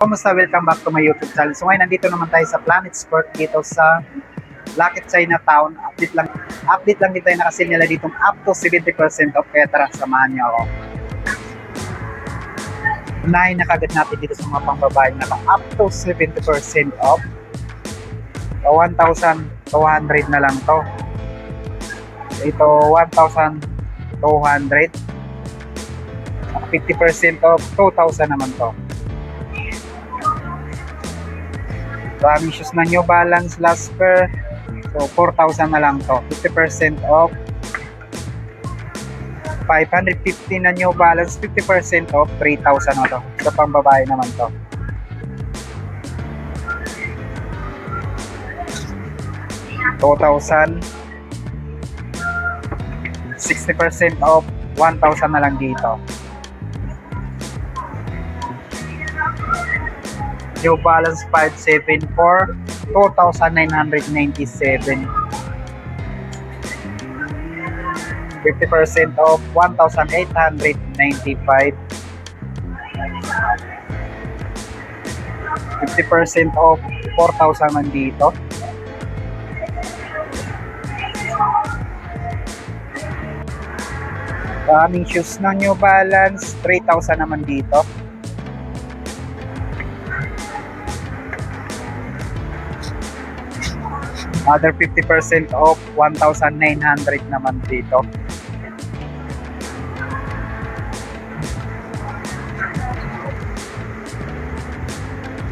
Kumusta? Welcome back to my YouTube channel. So ngayon nandito naman tayo sa Planet Sport dito sa Lucky Chinatown. Update lang din tayo, nakasil nila ditong up to 70% off, kaya tara samahan niyo ako. Unahin na kagad natin dito sa mga pangbabae na up to 70% off. So 1,200 na lang to. Ito 1,200. 50% off, 2,000 naman to. Maraming shoes na New Balance last pair. So 4,000 na lang to. 50% off. 550 na New Balance, 50% off, 3,000 na to. Ito pang babae naman to. $2,000. 60% off, 1,000 na lang dito. New Balance 574, 2,997. 50% off, 1,895. 50% off, 4,000 man dito. Daming shoes ng New Balance, 3,000 naman dito. Other 50% off, 1,900 naman dito.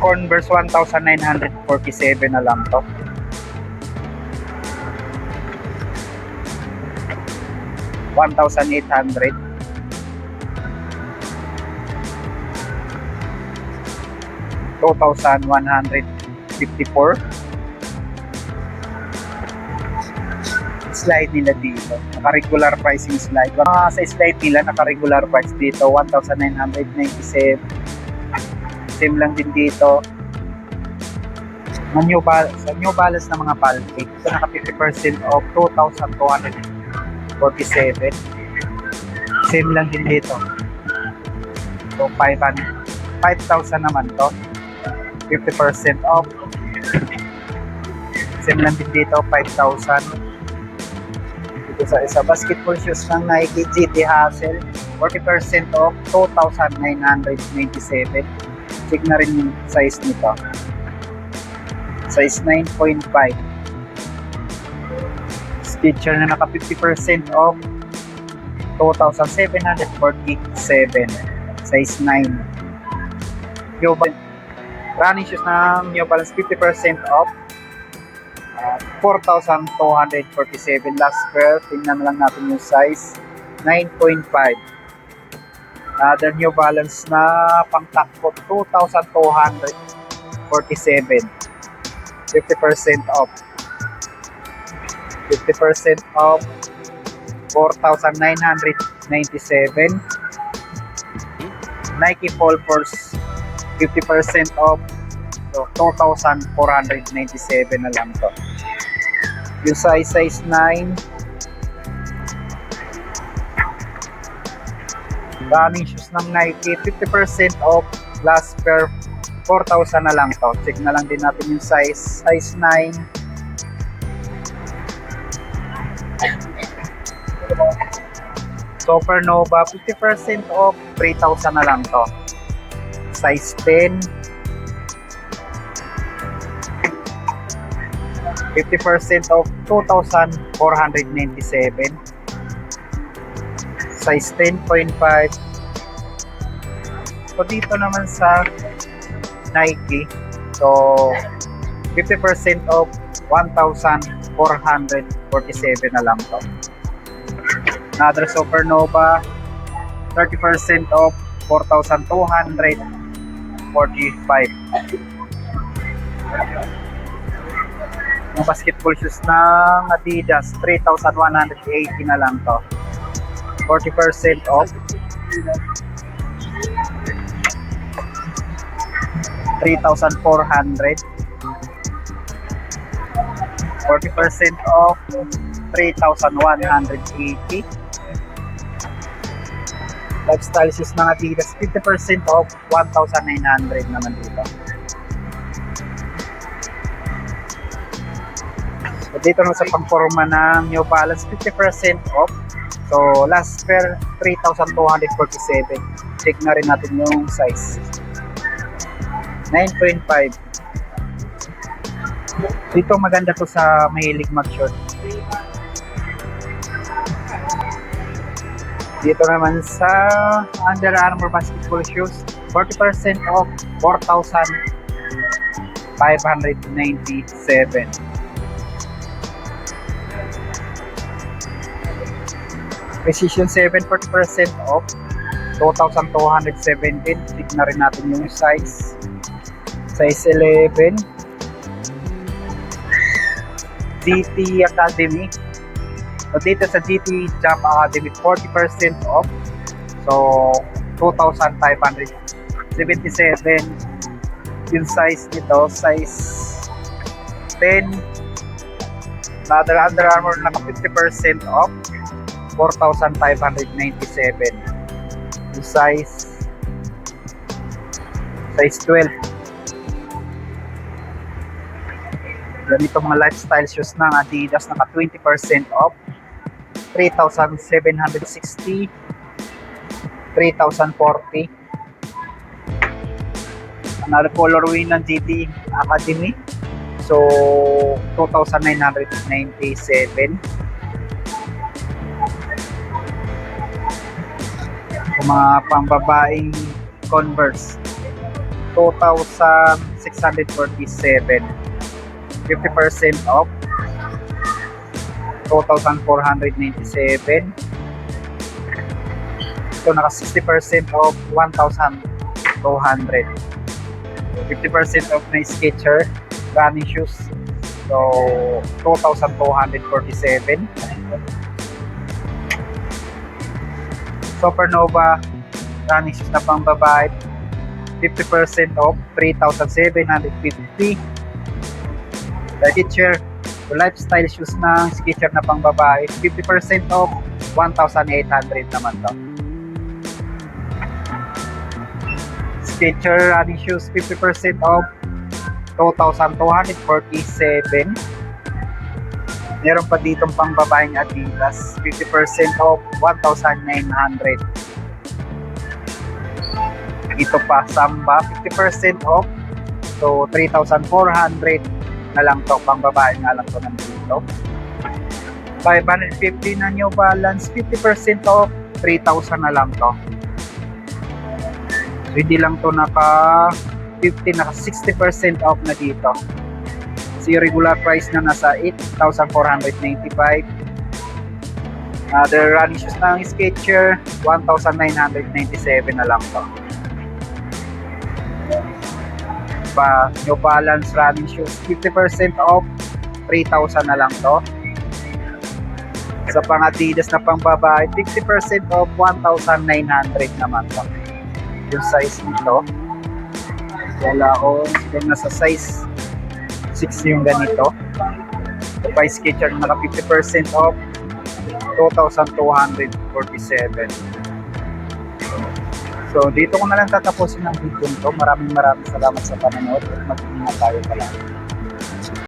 Converse 1,947 na lang to. $1,800. $2,154. Slide nila dito, naka-regular pricing slide. Sa slide nila, naka-regular price dito, 1,997. Same lang din dito. Sa New Balance na mga palpik, ito naka 50% off, 2,247. Same lang din dito. So 5,000 naman to, 50% off. Same lang din dito, 5,000. Sa basketball shoes ng Nike GT Hustle, 40% off, 2,997. Check na rin yung size nito. Size 9.5. Stitcher na naka 50% off, 2,747. Size 9. Running shoes ng New Balance, 50% off, 4,247 last pair. Tingnan lang natin yung size, 9.5. Other New Balance na pang takbo, 2,247. 50% off. 50% off, 4,997. Nike Fall Force, 50% off. So 2,497 na lang to. Yung size 9. Daming shoes ng Nike, 50% off, last pair, 4,000 na lang to. Check na lang din natin yung size 9. Supernova, 50% off, 3,000 na lang to. Size 10. 50% off, 2,497. Size 10.5. So dito naman sa Nike, so 50% off, 1,447 na lang to. Another Supernova, 30% off, 4,245. Yung basketball shoes ng Adidas, 3,180 na lang to. 40% off, 3,400. 40% off, 3,180. Lifestyle shoes ng Adidas, 50% off, 1,900 naman dito. So dito naman sa pangporma ng New Balance, 50% off. So last pair, 3,247. Check na rin natin yung size. 9.5. Dito maganda to sa mahilig mag-short. Dito naman sa Under Armour basketball shoes, 40% off, 4,597. Precision 7, 40% off, 2,217. Check na rin natin yung size. Size 11. GT Academy. So dito sa GT Jump Academy, 40% off. So 2,577. Yung size nito, size 10. Another Under Armour naka 50% off, 4,597. Yung size 12. Ganito mga lifestyle shoes ng Adidas, naka 20% off, 3,760, 3,040. Another colorway ng GT Academy, so 2,997. So, mga pangbabaeng Converse, 2,647. 50% off, 2,497. Ito naka 60% off, 1,200. 50% off na Skechers running shoes, so 2,247. Supernova running shoes na pang babae, 50% off, 3,750. Skechers lifestyle shoes ng Skechers na pang babae, 50% off, 1,800 naman to. Skechers running shoes, 50% off, 2,247. Meron pa ditong pang babaeng Adidas, 50% off, 1,900. Ito pa, Samba, 50% off, so 3,400 na lang to, pang babae nga lang to nandito. 550 na New Balance, 50% off, 3,000 na lang to. So hindi lang to naka 50, naka 60% off na dito. So yung regular price na nasa 8,495. Other running shoes ng Skechers, 1,997 na lang to. Pa New Balance running shoes, 50% off, 3,000 na lang to. Sa pang Adidas na pang babae, 50% off, 1,900 naman to. Yung size nito, wala ko, siguro nasa size 6 yung ganito. So pa Skechers naka 50% off, 2,247. So dito ko na lang tatapusin ang video nito. Maraming salamat sa panonood at mag-ingat tayo pala.